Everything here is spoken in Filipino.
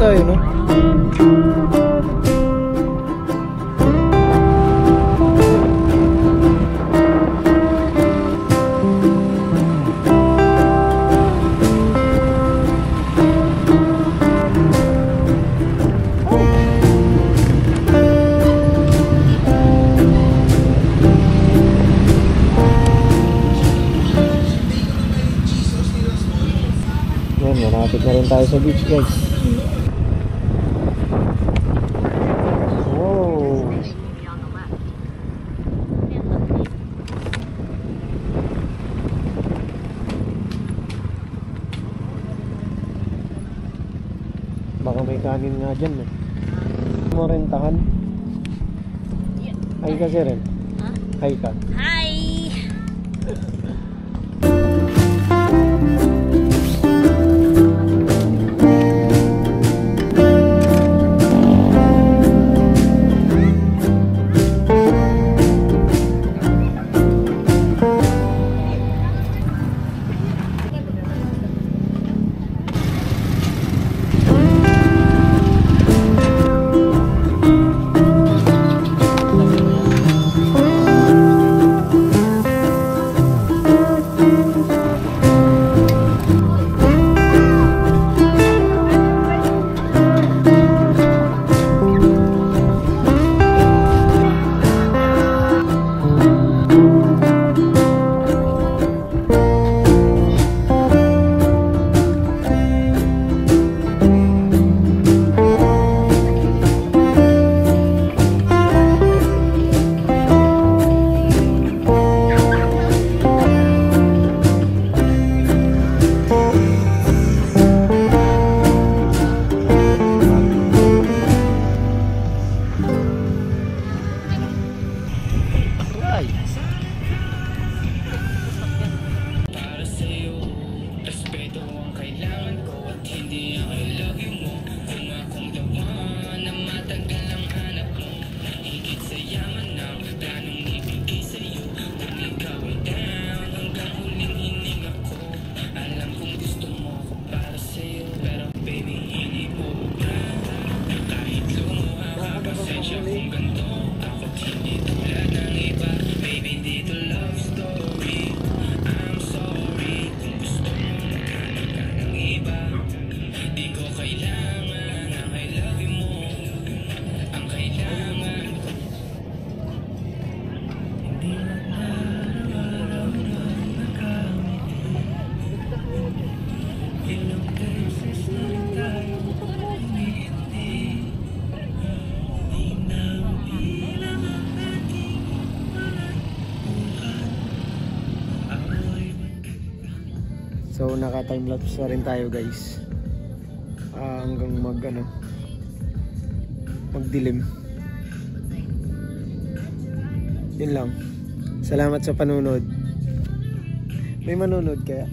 tayo, no? Malapit na rin tayo sa beach, guys. Wow. Baka may kanin nga dyan, eh. Mo rin tahan. Hi ka, sir. Hi ka. Hi! So naka-timelapse na rin tayo, guys. Hanggang magdilim. Yun lang. Salamat sa panunod. May manunod kaya?